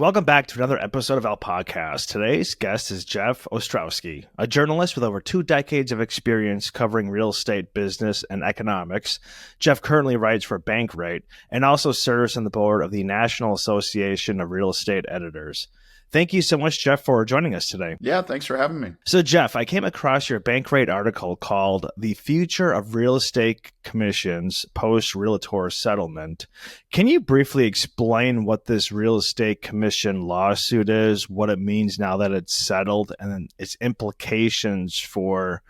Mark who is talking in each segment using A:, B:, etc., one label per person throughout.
A: Welcome back to another episode of our podcast. Today's guest is Jeff Ostrowski, a journalist with over 2 decades of experience covering real estate business and economics. Jeff currently writes for Bankrate and also serves on the board of the National Association of Real Estate Editors. Thank you so much, Jeff, for joining us today.
B: Yeah, thanks for having me.
A: So, Jeff, I came across your Bankrate article called The Future of Real Estate Commissions Post-Realtor Settlement. Can you briefly explain what this real estate commission lawsuit is, what it means now that it's settled, and then its implications for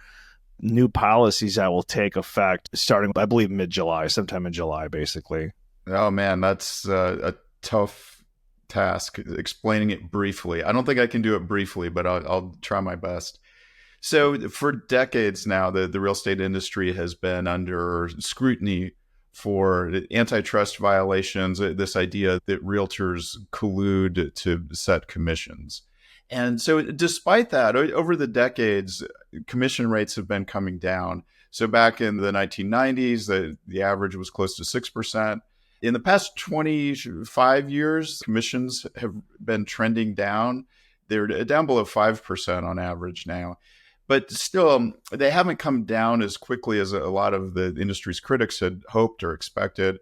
A: new policies that will take effect starting, I believe, mid-July, sometime in July, basically?
B: Oh, man, that's a tough task, explaining it briefly. I don't think I can do it briefly, but I'll try my best. So for decades now, the real estate industry has been under scrutiny for antitrust violations, this idea that realtors collude to set commissions. And so despite that, over the decades, commission rates have been coming down. So back in the 1990s, the average was close to 6%. In the past 25 years, commissions have been trending down. They're down below 5% on average now. But still, they haven't come down as quickly as a lot of the industry's critics had hoped or expected.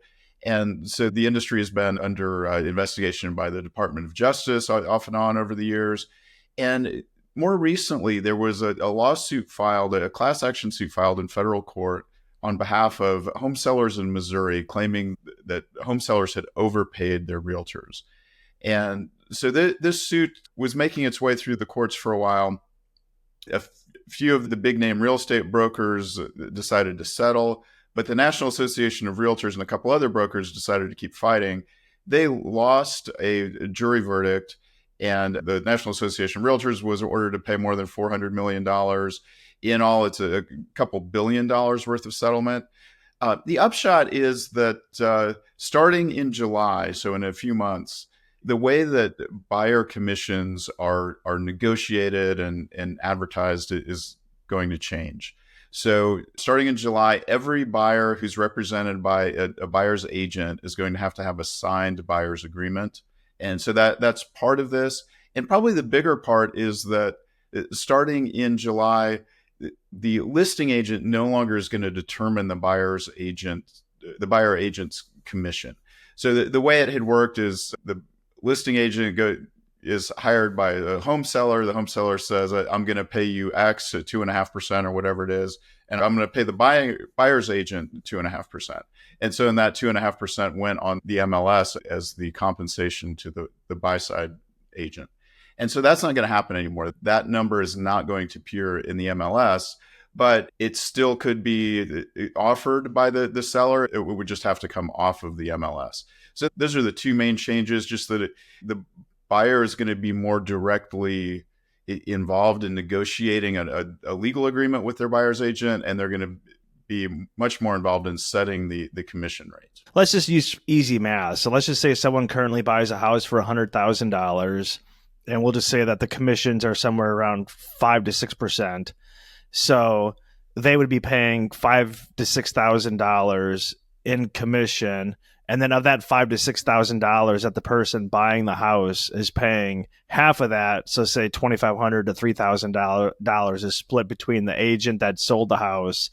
B: And so the industry has been under investigation by the Department of Justice off and on over the years. And more recently, there was a lawsuit filed, a class action suit filed in federal court on behalf of home sellers in Missouri, claiming that home sellers had overpaid their realtors. And so this suit was making its way through the courts for a while. A few of the big name real estate brokers decided to settle, but the National Association of Realtors and a couple other brokers decided to keep fighting. They lost a jury verdict, and the National Association of Realtors was ordered to pay more than $400 million. In all, it's a couple $1 billion worth of settlement. The upshot is that starting in July, so in a few months, the way that buyer commissions are negotiated and advertised is going to change. So starting in July, every buyer who's represented by a buyer's agent is going to have a signed buyer's agreement. And so that's part of this. And probably the bigger part is that starting in July, the listing agent no longer is going to determine the buyer agent's commission. So the way it had worked is the listing agent is hired by the home seller. The home seller says, I'm going to pay you X at 2.5% or whatever it is. And I'm going to pay the buyer's agent 2.5%. And so in that 2.5% went on the MLS as the compensation to the buy side agent. And so that's not going to happen anymore. That number is not going to appear in the MLS, but it still could be offered by the seller. It would just have to come off of the MLS. So those are the two main changes, just that the buyer is going to be more directly involved in negotiating a legal agreement with their buyer's agent, and they're going to be much more involved in setting the commission rate.
A: Let's just use easy math. So let's just say someone currently buys a house for $100,000. And we'll just say that the commissions are somewhere around 5 to 6%. So they would be paying $5,000 to $6,000 in commission. And then of that $5,000 to $6,000 that the person buying the house is paying, half of that, so say $2,500 to $3,000 is split between the agent that sold the house,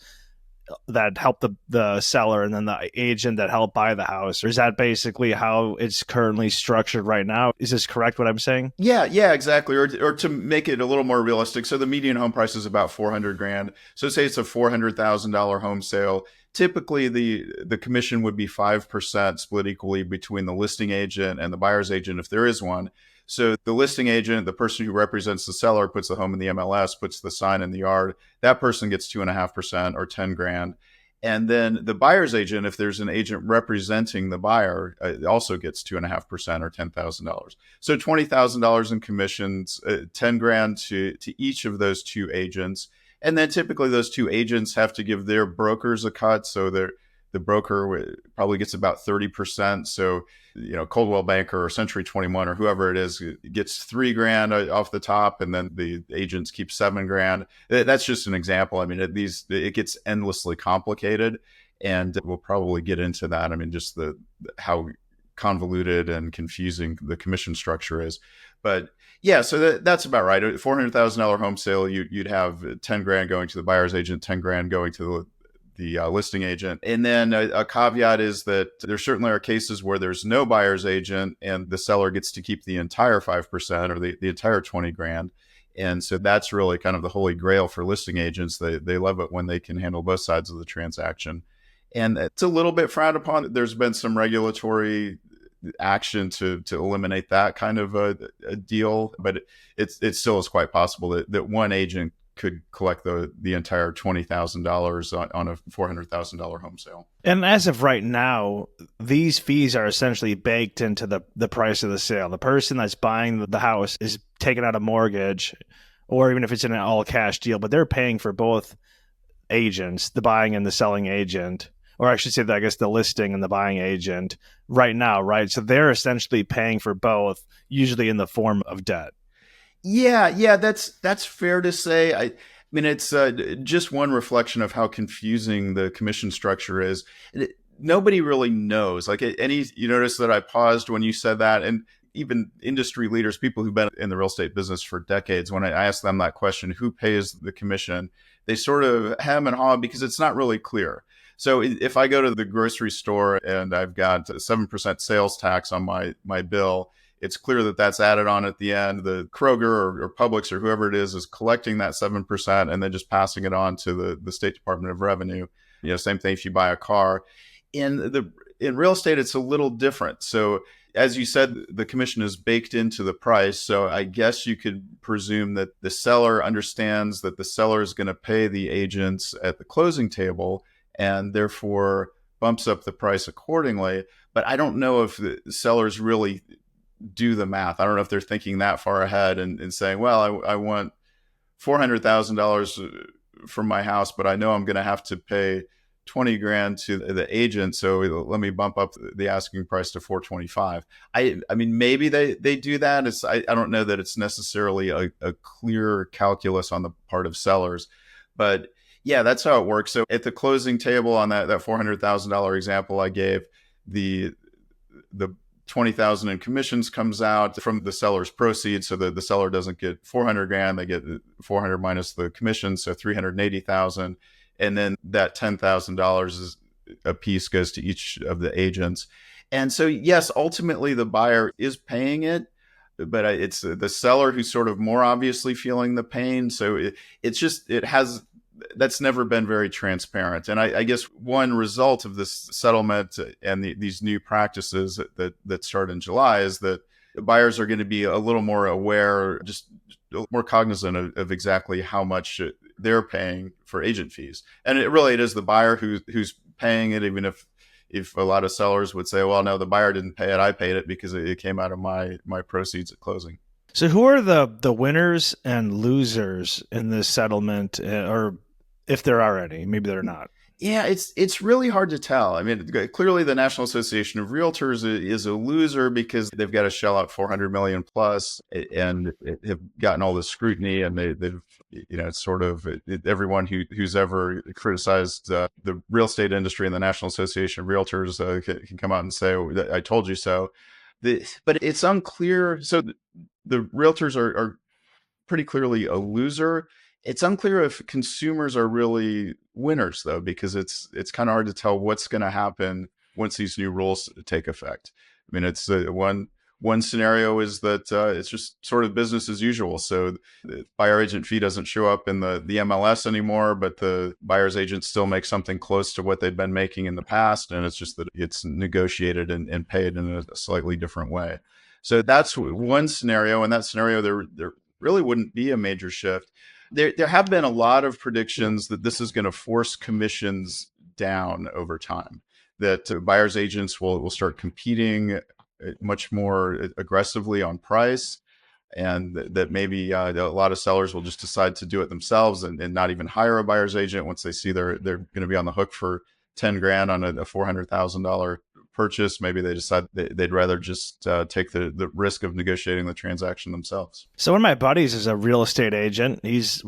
A: that helped the seller, and then the agent that helped buy the house? Or is that basically how it's currently structured right now? Is this correct what I'm saying?
B: Yeah, exactly. Or to make it a little more realistic, so the median home price is about $400,000. So say it's a $400,000 home sale. Typically, the commission would be 5% split equally between the listing agent and the buyer's agent, if there is one. So the listing agent, the person who represents the seller, puts the home in the MLS, puts the sign in the yard. That person gets 2.5% or $10,000. And then the buyer's agent, if there's an agent representing the buyer, also gets 2.5% or $10,000. So $20,000 in commissions, $10,000 to each of those two agents. And then typically those two agents have to give their brokers a cut. So the broker probably gets about 30%. So, Coldwell Banker or Century 21 or whoever it is gets $3,000 off the top, and then the agents keep $7,000. That's just an example. I mean, it gets endlessly complicated, and we'll probably get into that. I mean, just how convoluted and confusing the commission structure is. But yeah, so that's about right. A $400,000 home sale, you'd have 10 grand going to the buyer's agent, 10 grand going to the listing agent. And then a caveat is that there certainly are cases where there's no buyer's agent and the seller gets to keep the entire 5% or the entire 20 grand. And so that's really kind of the holy grail for listing agents. They love it when they can handle both sides of the transaction. And it's a little bit frowned upon. There's been some regulatory action to eliminate that kind of a deal, but it still is quite possible that one agent could collect the entire $20,000 on a $400,000 home sale.
A: And as of right now, these fees are essentially baked into the price of the sale. The person that's buying the house is taking out a mortgage, or even if it's in an all cash deal, but they're paying for both agents, the buying and the selling agent, or I should say that I guess the listing and the buying agent right now, right? So they're essentially paying for both, usually in the form of debt.
B: Yeah, that's fair to say. I mean, it's just one reflection of how confusing the commission structure is. Nobody really knows. Like you notice that I paused when you said that, and even industry leaders, people who've been in the real estate business for decades, when I ask them that question, who pays the commission, they sort of hem and haw because it's not really clear. So if I go to the grocery store and I've got 7% sales tax on my bill, it's clear that that's added on at the end. The Kroger or Publix or whoever it is collecting that 7% and then just passing it on to the State Department of Revenue. Same thing if you buy a car. In real estate, it's a little different. So as you said, the commission is baked into the price. So I guess you could presume that the seller understands that the seller is going to pay the agents at the closing table and therefore bumps up the price accordingly. But I don't know if the sellers really do the math. I don't know if they're thinking that far ahead and saying, well, I want $400,000 for my house, but I know I'm going to have to pay 20 grand to the agent. So let me bump up the asking price to 425. I mean, maybe they do that. I don't know that it's necessarily a clear calculus on the part of sellers, but yeah, that's how it works. So at the closing table on that $400,000 example I gave, the 20,000 in commissions comes out from the seller's proceeds. So the seller doesn't get 400 grand, they get 400 minus the commission. So 380,000. And then that $10,000 a piece goes to each of the agents. And so, yes, ultimately the buyer is paying it, but it's the seller who's sort of more obviously feeling the pain. So that's never been very transparent. And I guess one result of this settlement and these new practices that start in July is that buyers are going to be a little more aware, just more cognizant of exactly how much they're paying for agent fees. And it is the buyer who's paying it, even if a lot of sellers would say, well, no, the buyer didn't pay it, I paid it because it came out of my proceeds at closing.
A: So who are the winners and losers in this settlement, or if there are any? Maybe they're not.
B: Yeah, it's really hard to tell. I mean, clearly the National Association of Realtors is a loser because they've got to shell out $400 million plus and have gotten all this scrutiny, and they've it's sort of everyone who's ever criticized the real estate industry and the National Association of Realtors can come out and say, "I told you so." But it's unclear. So the realtors are pretty clearly a loser. It's unclear if consumers are really winners, though, because it's kind of hard to tell what's going to happen once these new rules take effect. I mean, it's one scenario is that it's just sort of business as usual. So the buyer agent fee doesn't show up in the MLS anymore, but the buyer's agent still makes something close to what they'd been making in the past. And it's just that it's negotiated and paid in a slightly different way. So that's one scenario. In that scenario, there really wouldn't be a major shift. There have been a lot of predictions that this is going to force commissions down over time, that buyer's agents will start competing much more aggressively on price, and that maybe a lot of sellers will just decide to do it themselves and not even hire a buyer's agent once they see they're going to be on the hook for 10 grand on a $400,000 purchase. Maybe they decide they'd rather just take the risk of negotiating the transaction themselves.
A: So one of my buddies is a real estate agent. He's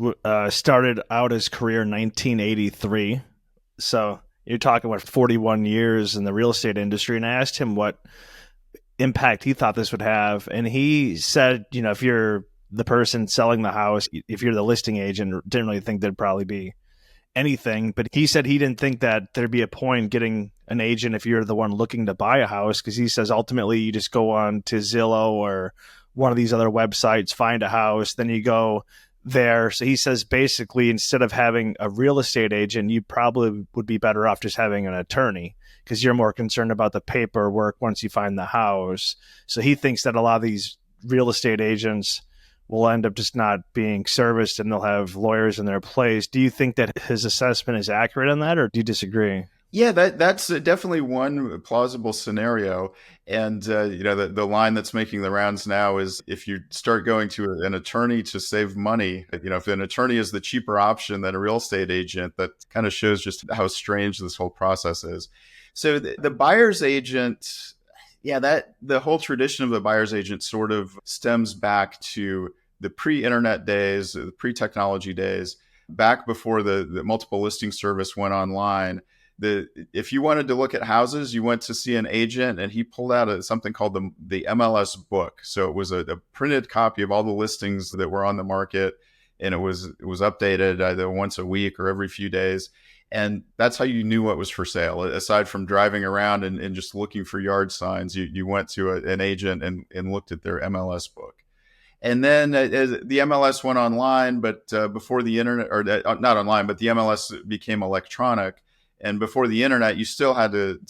A: started out his career in 1983. So you're talking, 41 years in the real estate industry. And I asked him what impact he thought this would have. And he said, if you're the person selling the house, if you're the listing agent, didn't really think there'd probably be anything. But he said he didn't think that there'd be a point getting an agent if you're the one looking to buy a house, because he says ultimately you just go on to Zillow or one of these other websites, find a house, then you go there. So he says basically instead of having a real estate agent, you probably would be better off just having an attorney, because you're more concerned about the paperwork once you find the house. So he thinks that a lot of these real estate agents will end up just not being serviced and they'll have lawyers in their place. Do you think that his assessment is accurate on that, or do you disagree?
B: Yeah, that's definitely one plausible scenario. And the line that's making the rounds now is if you start going to an attorney to save money, if an attorney is the cheaper option than a real estate agent, that kind of shows just how strange this whole process is. So the buyer's agent, that the whole tradition of the buyer's agent sort of stems back to the pre-internet days, the pre-technology days, back before the multiple listing service went online. If you wanted to look at houses, you went to see an agent, and he pulled out something called the MLS book. So it was a printed copy of all the listings that were on the market, and it was updated either once a week or every few days. And that's how you knew what was for sale. Aside from driving around and just looking for yard signs, you went to an agent and looked at their MLS book. And then the MLS went online, but before the internet, or not online, but the MLS became electronic. And before the internet, you still had to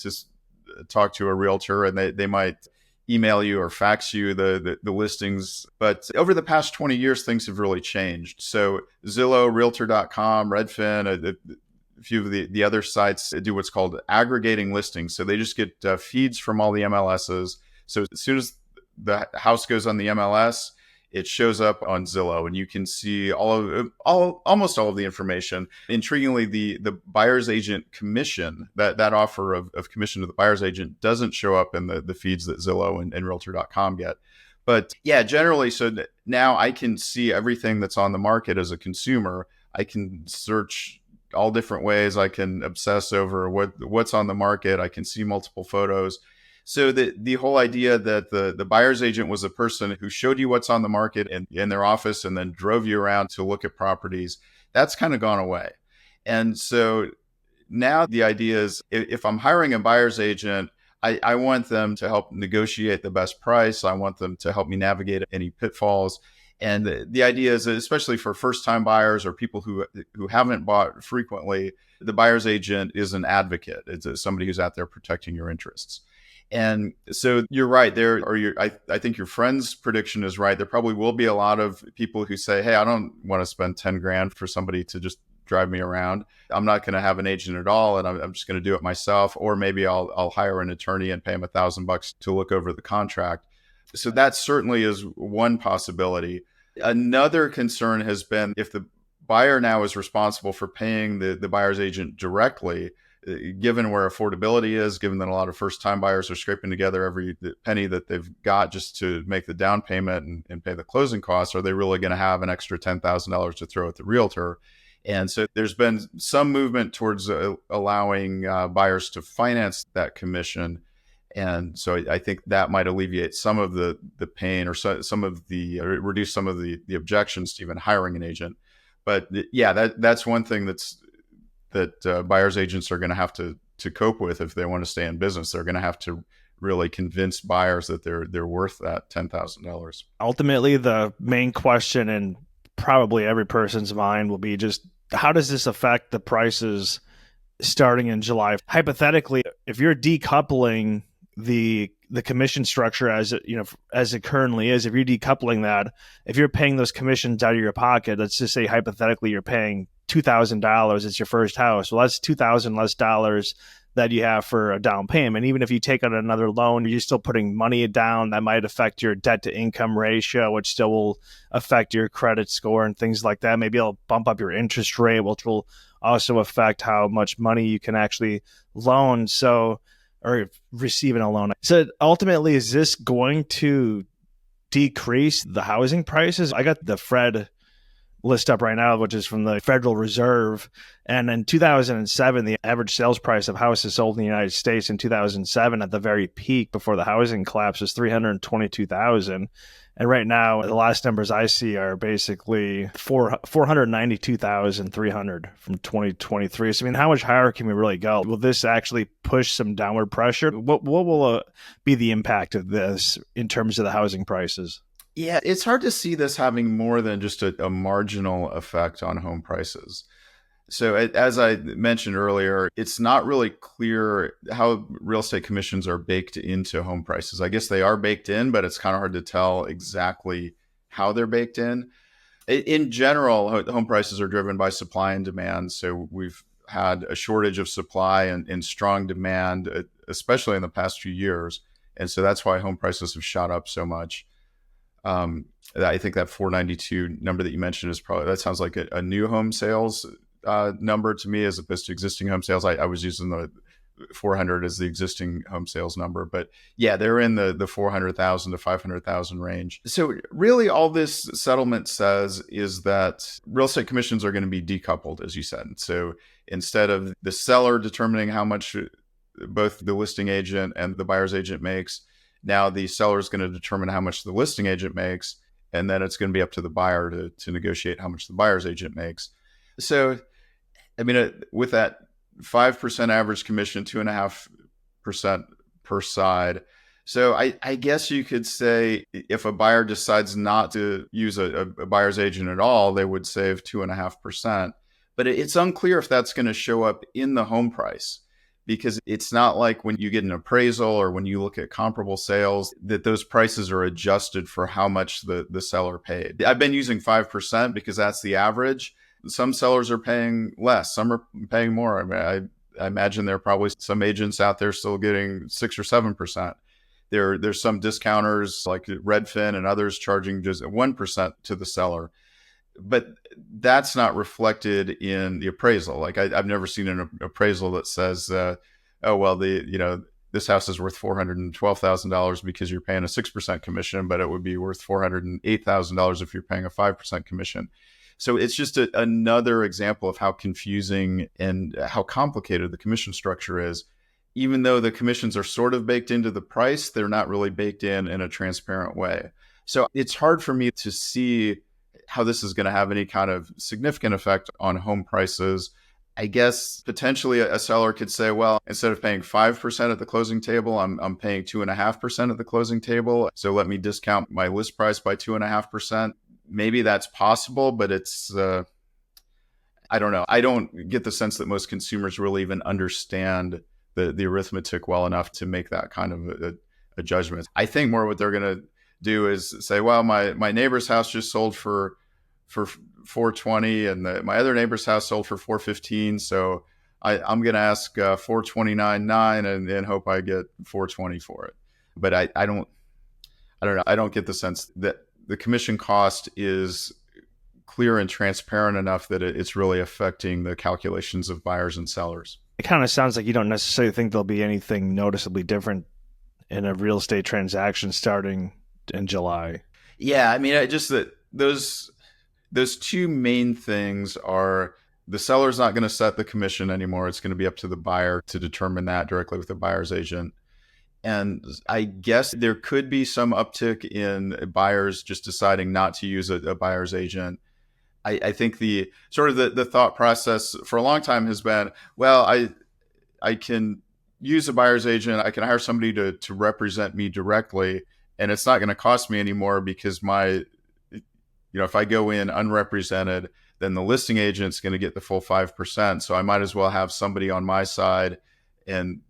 B: talk to a realtor, and they might email you or fax you the listings. But over the past 20 years, things have really changed. So Zillow, Realtor.com, Redfin, a few of the other sites do what's called aggregating listings. So they just get feeds from all the MLSs. So as soon as the house goes on the MLS, it shows up on Zillow, and you can see almost all of the information. Intriguingly, the buyer's agent commission, that offer of commission to the buyer's agent, doesn't show up in the feeds that Zillow and Realtor.com get. But yeah, generally, so now I can see everything that's on the market as a consumer. I can search all different ways. I can obsess over what's on the market. I can see multiple photos. So the whole idea that the buyer's agent was a person who showed you what's on the market in their office and then drove you around to look at properties, that's kind of gone away. And so now the idea is, if I'm hiring a buyer's agent, I want them to help negotiate the best price. I want them to help me navigate any pitfalls. And the idea is, especially for first-time buyers or people who haven't bought frequently, the buyer's agent is an advocate. It's somebody who's out there protecting your interests. And so you're right there, I think your friend's prediction is right. There probably will be a lot of people who say, hey, I don't want to spend 10 grand for somebody to just drive me around. I'm not going to have an agent at all, and I'm just going to do it myself. Or maybe I'll hire an attorney and pay him $1,000 to look over the contract. So that certainly is one possibility. Another concern has been, if the buyer now is responsible for paying the buyer's agent directly, given where affordability is, given that a lot of first-time buyers are scraping together every penny that they've got just to make the down payment and pay the closing costs, are they really going to have an extra $10,000 to throw at the realtor? And so there's been some movement towards allowing buyers to finance that commission. And so I think that might alleviate some of the pain, or some of the reduce some of the objections to even hiring an agent. But yeah, that's one thing that buyer's agents are going to have to cope with if they want to stay in business. They're going to have to really convince buyers that they're worth that $10,000.
A: Ultimately, the main question in probably every person's mind will be just, how does this affect the prices starting in July? Hypothetically, if you're decoupling the commission structure as it currently is, if you're decoupling that, if you're paying those commissions out of your pocket, let's just say hypothetically you're paying $2,000, it's your first house. Well, that's $2,000 less dollars that you have for a down payment. Even if you take out another loan, you're still putting money down. That might affect your debt to income ratio, which still will affect your credit score and things like that. Maybe it'll bump up your interest rate, which will also affect how much money you can actually loan. So, or receive in a loan. So ultimately, is this going to decrease the housing prices? I got the Fred list up right now, which is from the Federal Reserve. And in 2007, the average sales price of houses sold in the United States in 2007 at the very peak before the housing collapse was 322,000. And right now, the last numbers I see are basically 492,300 from 2023. So, I mean, how much higher can we really go? Will this actually push some downward pressure? What will be the impact of this in terms of the housing prices?
B: Yeah, it's hard to see this having more than just a marginal effect on home prices. So, as I mentioned earlier, it's not really clear how real estate commissions are baked into home prices. I guess they are baked in, but it's kind of hard to tell exactly how they're baked in. In general, home prices are driven by supply and demand. So, we've had a shortage of supply and strong demand, especially in the past few years. And so that's why home prices have shot up so much. I think that 492 number that you mentioned is probably, that sounds like a new home sales number to me as opposed to existing home sales. I was using the 400 as the existing home sales number, but yeah, they're in the 400,000 to 500,000 range. So really all this settlement says is that real estate commissions are going to be decoupled, as you said. So instead of the seller determining how much both the listing agent and the buyer's agent makes, now the seller is going to determine how much the listing agent makes, and then it's going to be up to the buyer to negotiate how much the buyer's agent makes. So, I mean, with that 5% average commission, 2.5% per side. So I guess you could say if a buyer decides not to use a buyer's agent at all, they would save 2.5%. But it's unclear if that's going to show up in the home price, because it's not like when you get an appraisal or when you look at comparable sales that those prices are adjusted for how much the seller paid. I've been using 5% because that's the average. Some sellers are paying less, some are paying more. I mean, I imagine there are probably some agents out there still getting 6 or 7%. There's some discounters like Redfin and others charging just 1% to the seller. But that's not reflected in the appraisal. Like I've never seen an appraisal that says, oh, well, this house is worth $412,000 because you're paying a 6% commission, but it would be worth $408,000 if you're paying a 5% commission. So it's just another example of how confusing and how complicated the commission structure is. Even though the commissions are sort of baked into the price, they're not really baked in a transparent way. So it's hard for me to see how this is going to have any kind of significant effect on home prices. I guess potentially a seller could say, well, instead of paying 5% at the closing table, I'm paying 2.5% at the closing table. So let me discount my list price by 2.5%. Maybe that's possible, but it's, I don't know. I don't get the sense that most consumers really even understand the arithmetic well enough to make that kind of a judgment. I think more what they're going to do is say, well, my neighbor's house just sold for 420 and my other neighbor's house sold for 415. So I'm going to ask 429.9 and hope I get 420 for it. But I don't know. I don't get the sense that the commission cost is clear and transparent enough that it's really affecting the calculations of buyers and sellers.
A: It kind of sounds like you don't necessarily think there'll be anything noticeably different in a real estate transaction starting in July.
B: Yeah, I mean, just that those two main things are the seller's not going to set the commission anymore. It's going to be up to the buyer to determine that directly with the buyer's agent. And I guess there could be some uptick in buyers just deciding not to use a buyer's agent. I think the sort of the thought process for a long time has been, well, I can use a buyer's agent. I can hire somebody to represent me directly, and it's not going to cost me anymore because if I go in unrepresented, then the listing agent's going to get the full 5%. So I might as well have somebody on my side, and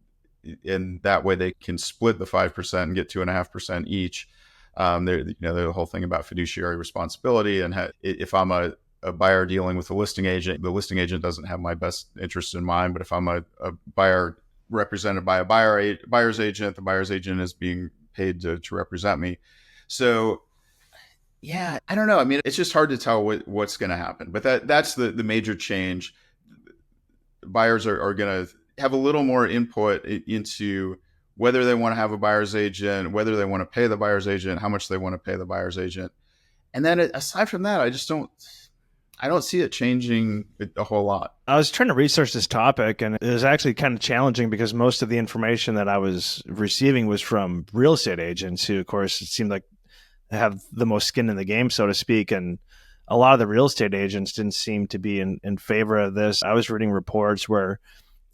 B: that way they can split the 5% and get 2.5% each. The whole thing about fiduciary responsibility, and if I'm a buyer dealing with a listing agent, the listing agent doesn't have my best interest in mind. But if I'm a buyer represented by a buyer's agent, the buyer's agent is being paid to represent me. So yeah, I don't know. I mean, it's just hard to tell what's going to happen. But that's the major change. Buyers are going to have a little more input into whether they want to have a buyer's agent, whether they want to pay the buyer's agent, how much they want to pay the buyer's agent. And then aside from that, I just don't I don't see it changing a whole lot.
A: I was trying to research this topic, and it was actually kind of challenging because most of the information that I was receiving was from real estate agents who, of course, it seemed like have the most skin in the game, so to speak. And a lot of the real estate agents didn't seem to be in favor of this. I was reading reports where,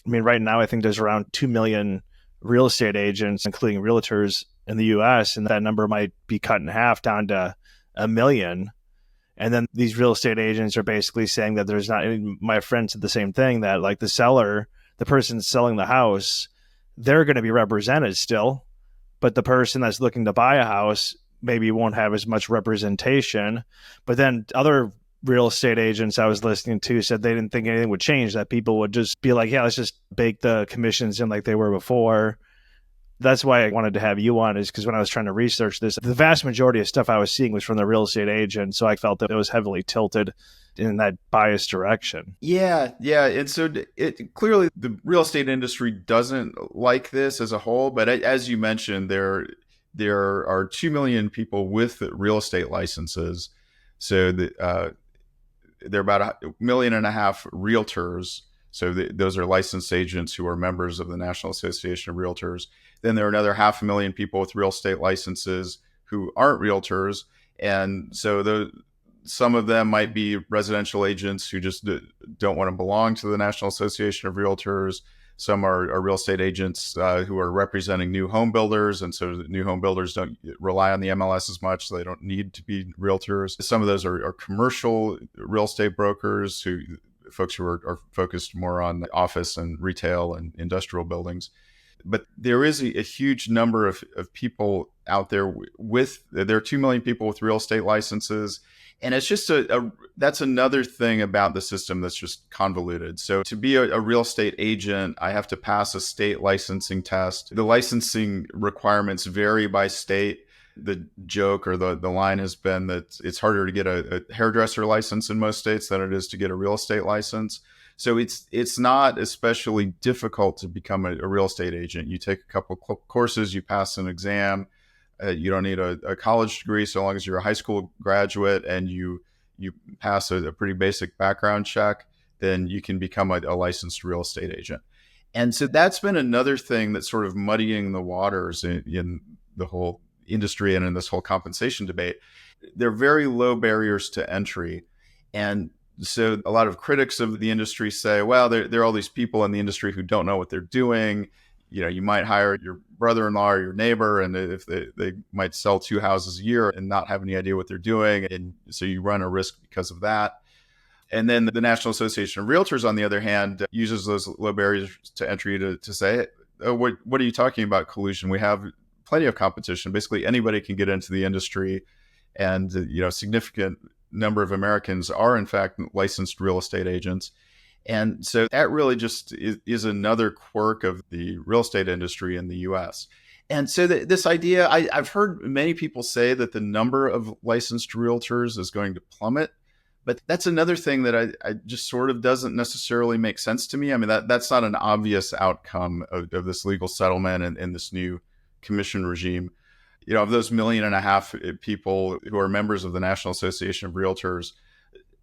A: I mean, right now I think there's around 2 million real estate agents, including realtors in the US, and that number might be cut in half down to a million. And then these real estate agents are basically saying that there's not, my friend said the same thing, that like the seller, the person selling the house, they're going to be represented still, but the person that's looking to buy a house maybe won't have as much representation. But then other real estate agents I was listening to said they didn't think anything would change, that people would just be like, yeah, let's just bake the commissions in like they were before. That's why I wanted to have you on, is because when I was trying to research this, the vast majority of stuff I was seeing was from the real estate agent. So I felt that it was heavily tilted in that biased direction.
B: Yeah, yeah. And so it clearly the real estate industry doesn't like this as a whole. But as you mentioned, there are 2 million people with real estate licenses. So there are about 1.5 million realtors. So those are licensed agents who are members of the National Association of Realtors. Then there are another 500,000 people with real estate licenses who aren't realtors. And so some of them might be residential agents who just don't want to belong to the National Association of Realtors. Some are real estate agents who are representing new home builders. And so the new home builders don't rely on the MLS as much, so they don't need to be realtors. Some of those are commercial real estate brokers, folks who are focused more on office and retail and industrial buildings. But there is a huge number of people out there there are 2 million people with real estate licenses. And it's just that's another thing about the system that's just convoluted. So to be a real estate agent, I have to pass a state licensing test. The licensing requirements vary by state. The joke or the line has been that it's harder to get a hairdresser license in most states than it is to get a real estate license. So it's not especially difficult to become a real estate agent. You take a couple courses, you pass an exam. You don't need a college degree so long as you're a high school graduate and you pass a pretty basic background check, then you can become a licensed real estate agent. And so that's been another thing that's sort of muddying the waters in the whole industry and in this whole compensation debate. They're very low barriers to entry. And so a lot of critics of the industry say, well, there are all these people in the industry who don't know what they're doing. You know, you might hire your brother-in-law or your neighbor, and if they might sell 2 houses a year and not have any idea what they're doing. And so you run a risk because of that. And then the National Association of Realtors, on the other hand, uses those low barriers to entry to say, oh, what are you talking about collusion? We have plenty of competition. Basically, anybody can get into the industry. And, significant number of Americans are, in fact, licensed real estate agents. And so that really just is another quirk of the real estate industry in the US. And so this idea, I've heard many people say that the number of licensed realtors is going to plummet. But that's another thing that I just sort of doesn't necessarily make sense to me. I mean, that's not an obvious outcome of this legal settlement and this new commission regime. Of those 1.5 million people who are members of the National Association of Realtors,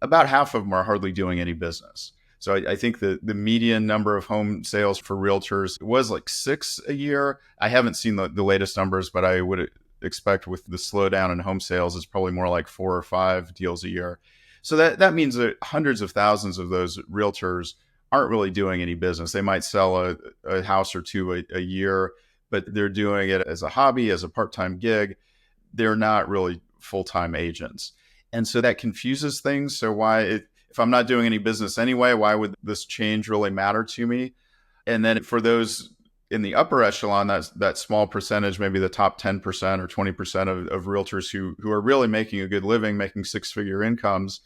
B: about half of them are hardly doing any business. So I think the median number of home sales for realtors was like 6 a year. I haven't seen the latest numbers, but I would expect with the slowdown in home sales, it's probably more like 4 or 5 deals a year. So that means that hundreds of thousands of those realtors aren't really doing any business. They might sell a house or two a year, but they're doing it as a hobby, as a part-time gig. They're not really full-time agents. And so that confuses things. So if I'm not doing any business anyway, why would this change really matter to me? And then for those in the upper echelon, that small percentage, maybe the top 10% or 20% of realtors who are really making a good living, making 6-figure incomes,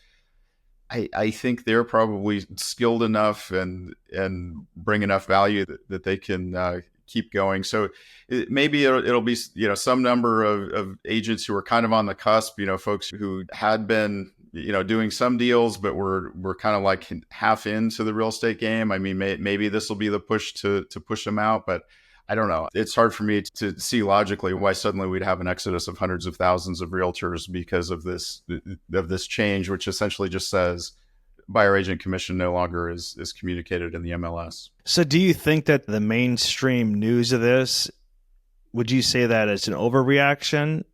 B: I think they're probably skilled enough and bring enough value that they can keep going. So maybe it'll be some number of agents who are kind of on the cusp, folks who had been doing some deals, but we're kind of like half into the real estate game. I mean, maybe this will be the push to push them out, but I don't know. It's hard for me to see logically why suddenly we'd have an exodus of hundreds of thousands of realtors because of this change, which essentially just says buyer agent commission no longer is communicated in the MLS.
A: So do you think that the mainstream news of this, would you say that it's an overreaction,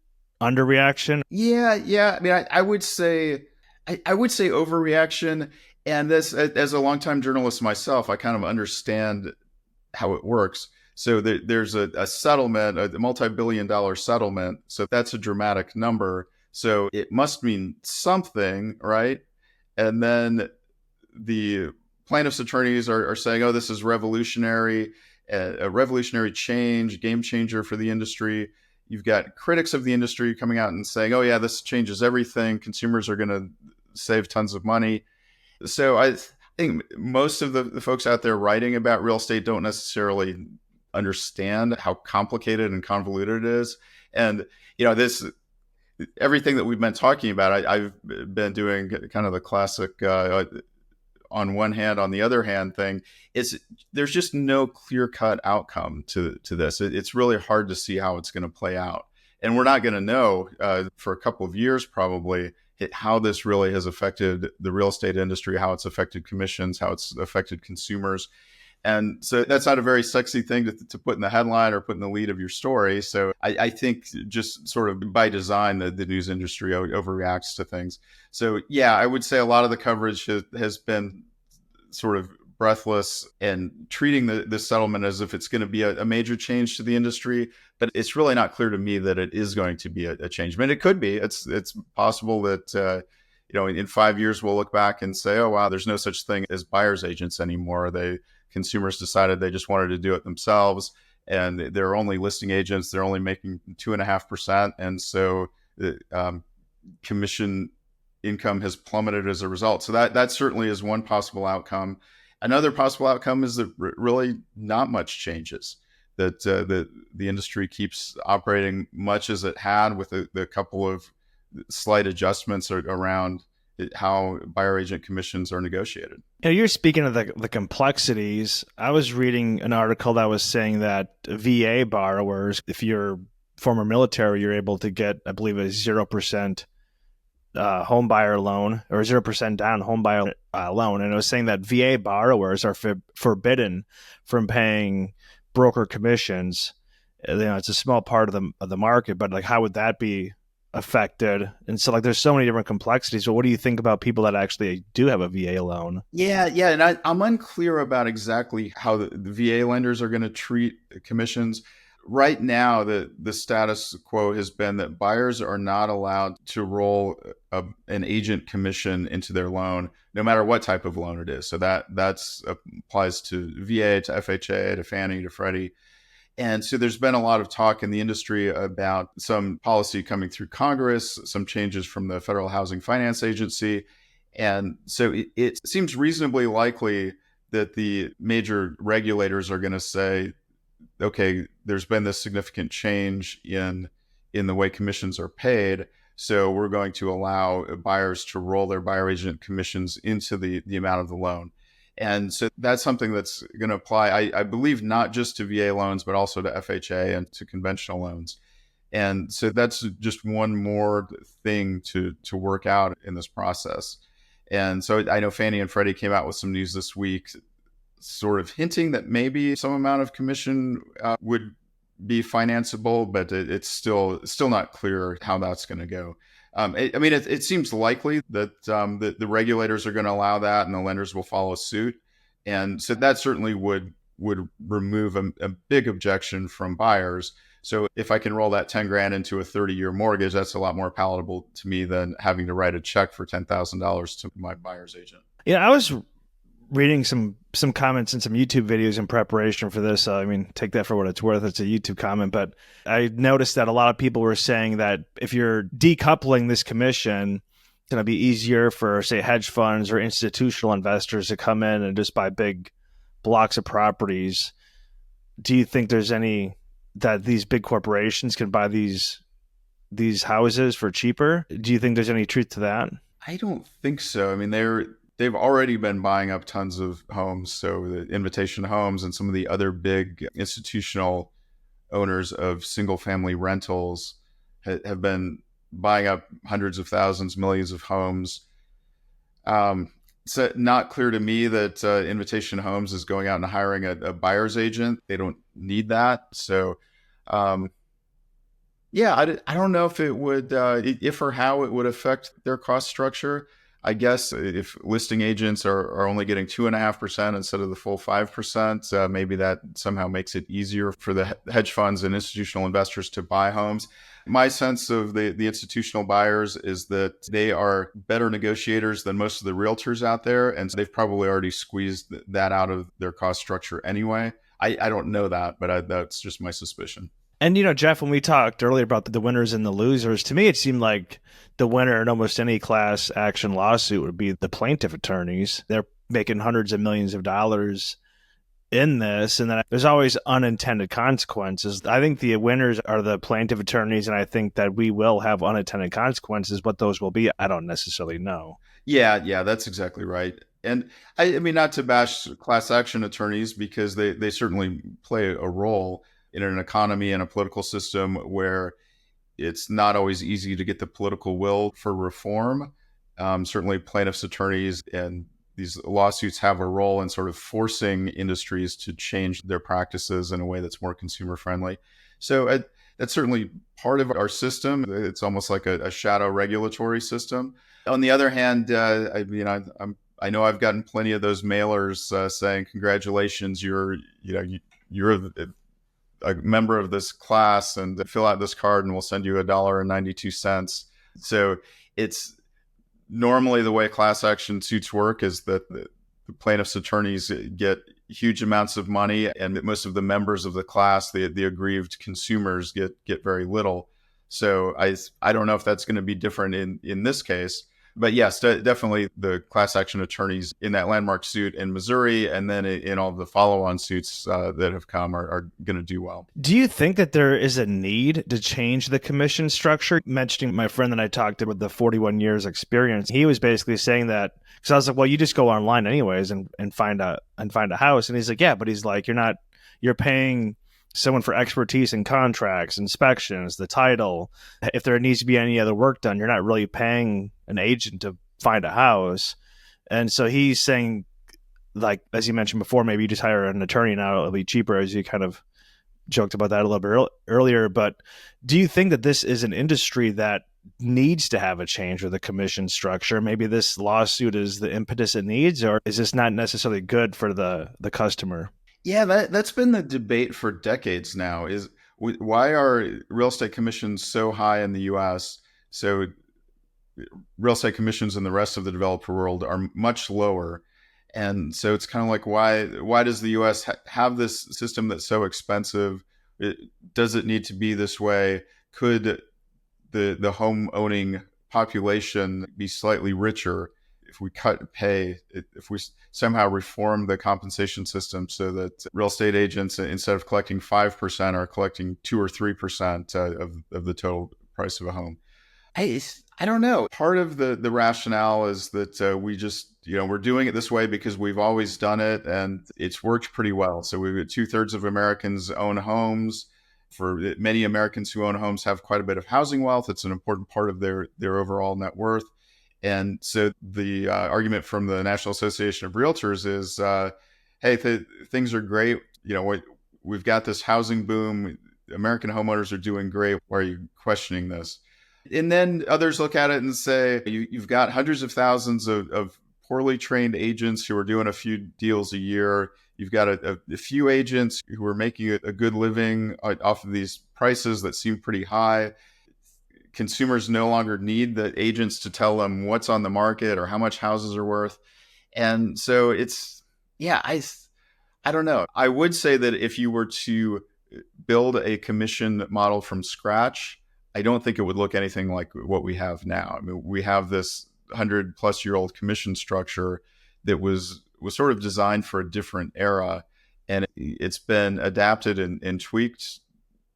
A: underreaction?
B: Yeah. I mean, I would say overreaction. And this, as a longtime journalist myself, I kind of understand how it works. So there's a settlement, a multi-billion-dollar settlement. So that's a dramatic number. So it must mean something, right? And then the plaintiffs' attorneys are saying, "Oh, this is revolutionary, a revolutionary change, game changer for the industry." You've got critics of the industry coming out and saying, "Oh, yeah, this changes everything. Consumers are going to save tons of money." So I think most of the folks out there writing about real estate don't necessarily understand how complicated and convoluted it is. And this everything that we've been talking about, I've been doing kind of the classic on one hand, on the other hand thing. There's just no clear cut outcome to this. It's really hard to see how it's going to play out, and we're not going to know for a couple of years probably how this really has affected the real estate industry, how it's affected commissions, how it's affected consumers. And so that's not a very sexy thing to put in the headline or put in the lead of your story. So I think just sort of by design, the news industry overreacts to things. So yeah, I would say a lot of the coverage has been sort of breathless and treating this settlement as if it's going to be a major change to the industry. But it's really not clear to me that it is going to be a change. I mean, it could be. It's possible that in 5 years we'll look back and say, oh wow, there's no such thing as buyer's agents anymore. Consumers decided they just wanted to do it themselves, and they're only listing agents. They're only making 2.5%, and so the commission income has plummeted as a result. So that certainly is one possible outcome. Another possible outcome is that really not much changes. That the industry keeps operating much as it had, with a couple of slight adjustments around how buyer agent commissions are negotiated.
A: You're speaking of the complexities. I was reading an article that was saying that VA borrowers, if you're former military, you're able to get, I believe, a 0% home buyer loan or 0% down home buyer loan. And it was saying that VA borrowers are forbidden from paying broker commissions. It's a small part of the market, but like, how would that be affected? And so there's so many different complexities. But what do you think about people that actually do have a VA loan?
B: Yeah. And I'm unclear about exactly how the VA lenders are going to treat commissions. Right now, the status quo has been that buyers are not allowed to roll an agent commission into their loan, no matter what type of loan it is. So that applies to VA, to FHA, to Fannie, to Freddie. And so there's been a lot of talk in the industry about some policy coming through Congress, some changes from the Federal Housing Finance Agency. And so it seems reasonably likely that the major regulators are going to say, okay, there's been this significant change in the way commissions are paid. So we're going to allow buyers to roll their buyer agent commissions into the amount of the loan. And so that's something that's going to apply, I believe, not just to VA loans, but also to FHA and to conventional loans. And so that's just one more thing to work out in this process. And so I know Fannie and Freddie came out with some news this week, sort of hinting that maybe some amount of commission would be financeable, but it's still not clear how that's going to go. It seems likely that the regulators are going to allow that, and the lenders will follow suit, and so that certainly would remove a big objection from buyers. So if I can roll that 10 grand into a 30-year mortgage, that's a lot more palatable to me than having to write a check for $10,000 to my buyer's agent.
A: Yeah, I was reading some comments and some YouTube videos in preparation for this. Take that for what it's worth. It's a YouTube comment, but I noticed that a lot of people were saying that if you're decoupling this commission, it's going to be easier for, say, hedge funds or institutional investors to come in and just buy big blocks of properties. Do you think there's any that these big corporations can buy these houses for cheaper? Do you think there's any truth to that?
B: I don't think so. They've already been buying up tons of homes. So the Invitation Homes and some of the other big institutional owners of single family rentals have been buying up hundreds of thousands, millions of homes. It's not clear to me that Invitation Homes is going out and hiring a buyer's agent. They don't need that. So, um, yeah, I don't know if it would, if or how it would affect their cost structure. I guess if listing agents are only getting 2.5% instead of the full 5%, maybe that somehow makes it easier for the hedge funds and institutional investors to buy homes. My sense of the institutional buyers is that they are better negotiators than most of the realtors out there. And so they've probably already squeezed that out of their cost structure anyway. I don't know that, but that's just my suspicion.
A: And, Jeff, when we talked earlier about the winners and the losers, to me, it seemed like the winner in almost any class action lawsuit would be the plaintiff attorneys. They're making hundreds of millions of dollars in this. And then there's always unintended consequences. I think the winners are the plaintiff attorneys. And I think that we will have unintended consequences. What those will be, I don't necessarily know.
B: Yeah, that's exactly right. And I mean, not to bash class action attorneys because they certainly play a role in an economy and a political system where it's not always easy to get the political will for reform. Certainly, plaintiffs' attorneys and these lawsuits have a role in sort of forcing industries to change their practices in a way that's more consumer friendly. So that's certainly part of our system. It's almost like a shadow regulatory system. On the other hand, I know I've gotten plenty of those mailers saying, "Congratulations, you're a member of this class, and fill out this card, and we'll send you $1.92." So it's normally the way class action suits work is that the plaintiffs' attorneys get huge amounts of money, and most of the members of the class, the aggrieved consumers, get very little. So I don't know if that's going to be different in this case. But yes, definitely the class action attorneys in that landmark suit in Missouri and then in all the follow-on suits that have come are going to do well.
A: Do you think that there is a need to change the commission structure? Mentioning my friend that I talked to with the 41 years experience, he was basically saying that because I was like, well, you just go online anyways and find a house. And he's like, yeah, but he's like, you're paying someone for expertise in contracts, inspections, the title. If there needs to be any other work done, you're not really paying an agent to find a house. And so he's saying, like, as you mentioned before, maybe you just hire an attorney now, it'll be cheaper, as you kind of joked about that a little bit earlier. But do you think that this is an industry that needs to have a change with the commission structure? Maybe this lawsuit is the impetus it needs, or is this not necessarily good for the customer?
B: Yeah, that's been the debate for decades now. Is why are real estate commissions so high in the U.S.? So real estate commissions in the rest of the developer world are much lower, and so it's kind of like why does the U.S. have this system that's so expensive? Does it need to be this way? Could the home owning population be slightly richer if we cut pay, if we somehow reform the compensation system so that real estate agents, instead of collecting 5%, are collecting 2 or 3% of the total price of a home? I don't know. Part of the rationale is that we just, we're doing it this way because we've always done it and it's worked pretty well. So we've got 2/3 of Americans own homes. For many Americans who own homes have quite a bit of housing wealth. It's an important part of their overall net worth. And so the argument from the National Association of Realtors is, hey, things are great. We've got this housing boom. American homeowners are doing great. Why are you questioning this? And then others look at it and say, you've got hundreds of thousands of poorly trained agents who are doing a few deals a year. You've got a few agents who are making a good living off of these prices that seem pretty high. Consumers no longer need the agents to tell them what's on the market or how much houses are worth. And so I don't know. I would say that if you were to build a commission model from scratch, I don't think it would look anything like what we have now. I mean, we have this 100-plus-year-old commission structure that was sort of designed for a different era. And it's been adapted and tweaked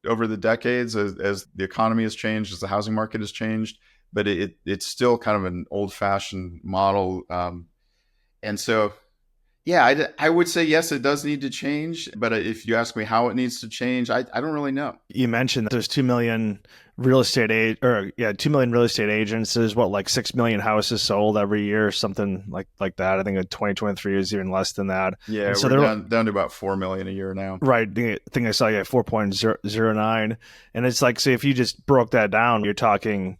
B: over the decades as the economy has changed, as the housing market has changed. But it's still kind of an old-fashioned model. And so, Yeah, I would say yes, it does need to change. But if you ask me how it needs to change, I don't really know.
A: You mentioned that there's 2 million real estate or yeah, 2 million real estate agents. There's what, like 6 million houses sold every year, something like that. I think in 2023 is even less than that.
B: Yeah,
A: And so
B: we're
A: they're
B: down to about 4 million a year now.
A: right. I think I saw, yeah, 4.09. And it's like, so if you just broke that down, you're talking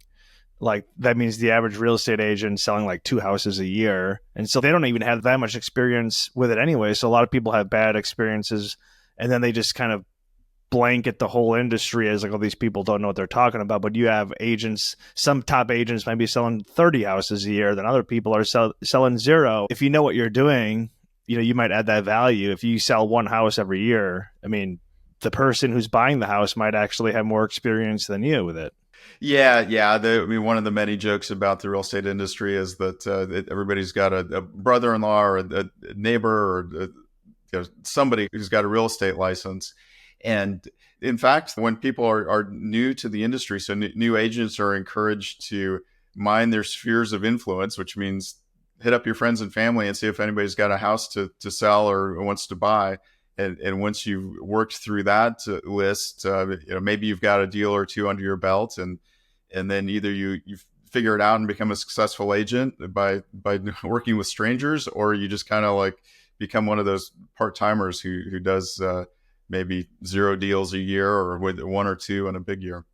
A: like that means the average real estate agent selling like 2 houses a year. And so they don't even have that much experience with it anyway. So a lot of people have bad experiences, and then they just kind of blanket the whole industry as like, oh, these people don't know what they're talking about. But you have agents, some top agents might be selling 30 houses a year, then other people are selling zero. If you know what you're doing, you might add that value. If you sell one house every year, I mean, the person who's buying the house might actually have more experience than you with it.
B: Yeah, yeah. I mean, one of the many jokes about the real estate industry is that everybody's got a brother-in-law or a neighbor or somebody who's got a real estate license. And in fact, when people are new to the industry, so new agents are encouraged to mind their spheres of influence, which means hit up your friends and family and see if anybody's got a house to sell or wants to buy. And once you've worked through that list, maybe you've got a deal or two under your belt, and then either you figure it out and become a successful agent by working with strangers, or you just kind of like become one of those part-timers who does maybe 0 deals a year or with 1 or 2 in a big year.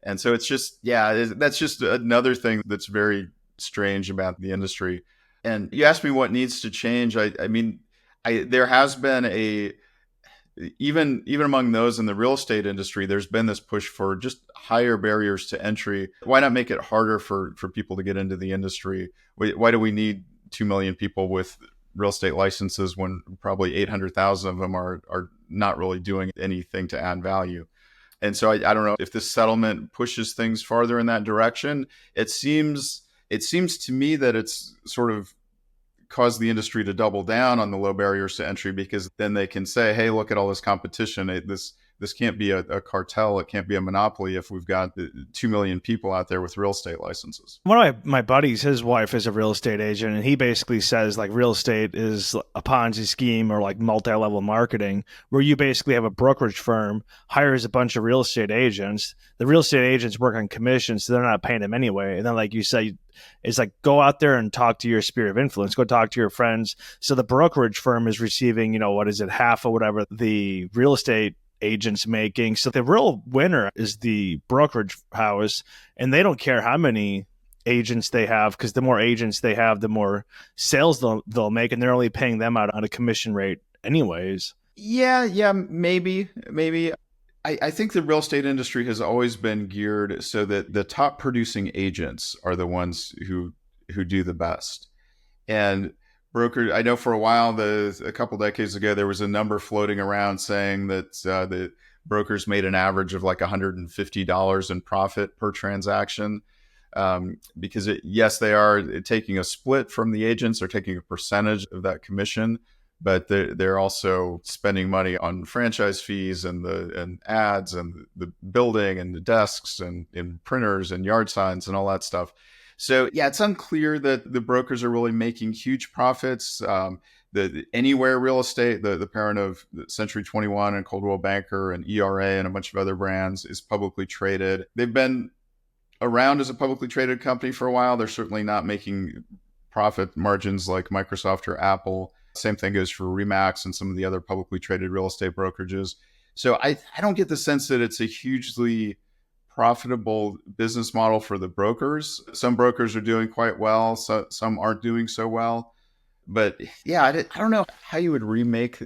B: And so it's just, that's just another thing that's very strange about the industry. And you asked me what needs to change. I mean, there has been even among those in the real estate industry, there's been this push for just higher barriers to entry. Why not make it harder for people to get into the industry? Why do we need 2 million people with real estate licenses when probably 800,000 of them are not really doing anything to add value? And so I don't know if this settlement pushes things farther in that direction. It seems to me that it's sort of caused the industry to double down on the low barriers to entry, because then they can say, hey, look at all this competition. This can't be a cartel. It can't be a monopoly if we've got 2 million people out there with real estate licenses.
A: One of my buddies, his wife is a real estate agent, and he basically says like real estate is a Ponzi scheme or like multi-level marketing, where you basically have a brokerage firm hires a bunch of real estate agents. The real estate agents work on commissions, so they're not paying them anyway. And then, like you say, it's like, go out there and talk to your sphere of influence. Go talk to your friends. So the brokerage firm is receiving, what is it, half or whatever the real estate agents making. So the real winner is the brokerage house, and they don't care how many agents they have, because the more agents they have, the more sales they'll make, and they're only paying them out on a commission rate anyways.
B: Yeah, maybe. I think the real estate industry has always been geared so that the top producing agents are the ones who do the best. And broker, I know for a while, a couple decades ago, there was a number floating around saying that the brokers made an average of like $150 in profit per transaction. Because yes, they are taking a split from the agents, they're taking a percentage of that commission, but they're also spending money on franchise fees and ads and the building and the desks and printers and yard signs and all that stuff. So yeah, it's unclear that the brokers are really making huge profits. The Anywhere Real Estate, the parent of Century 21 and Coldwell Banker and ERA and a bunch of other brands, is publicly traded. They've been around as a publicly traded company for a while. They're certainly not making profit margins like Microsoft or Apple. Same thing goes for Remax and some of the other publicly traded real estate brokerages. So I don't get the sense that it's a hugely profitable business model for the brokers. Some brokers are doing quite well, so some aren't doing so well. But yeah, I don't know how you would remake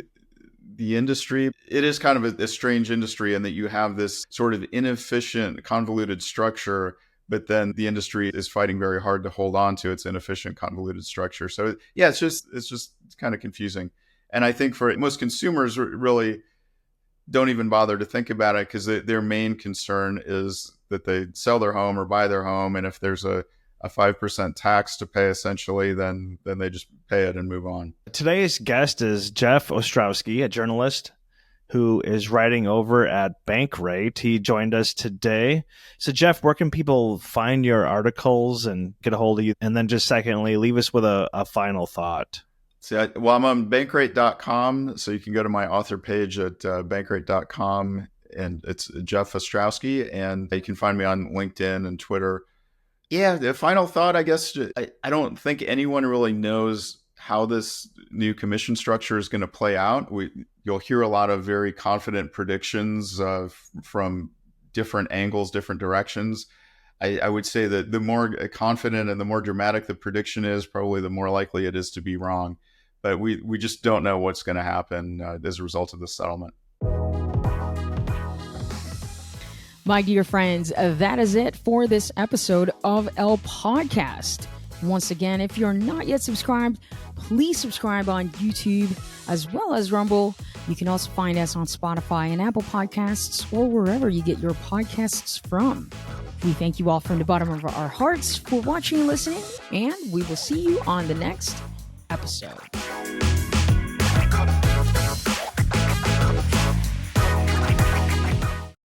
B: the industry. It is kind of a strange industry in that you have this sort of inefficient, convoluted structure, but then the industry is fighting very hard to hold on to its inefficient, convoluted structure. So yeah, it's just kind of confusing. And I think for most consumers, really don't even bother to think about it, because their main concern is that they sell their home or buy their home, and if there's a 5% tax to pay, essentially, then they just pay it and move on.
A: Today's guest is Jeff Ostrowski, a journalist who is writing over at Bankrate. He joined us today. So Jeff, where can people find your articles and get a hold of you? And then just secondly, leave us with a final thought.
B: Well, I'm on bankrate.com, so you can go to my author page at bankrate.com, and it's Jeff Ostrowski, and you can find me on LinkedIn and Twitter. Yeah, the final thought, I guess, I don't think anyone really knows how this new commission structure is going to play out. You'll hear a lot of very confident predictions from different angles, different directions. I would say that the more confident and the more dramatic the prediction is, probably the more likely it is to be wrong. But we just don't know what's going to happen as a result of the settlement.
C: My dear friends, that is it for this episode of El Podcast. Once again, if you're not yet subscribed, please subscribe on YouTube as well as Rumble. You can also find us on Spotify and Apple Podcasts or wherever you get your podcasts from. We thank you all from the bottom of our hearts for watching and listening, and we will see you on the next episode.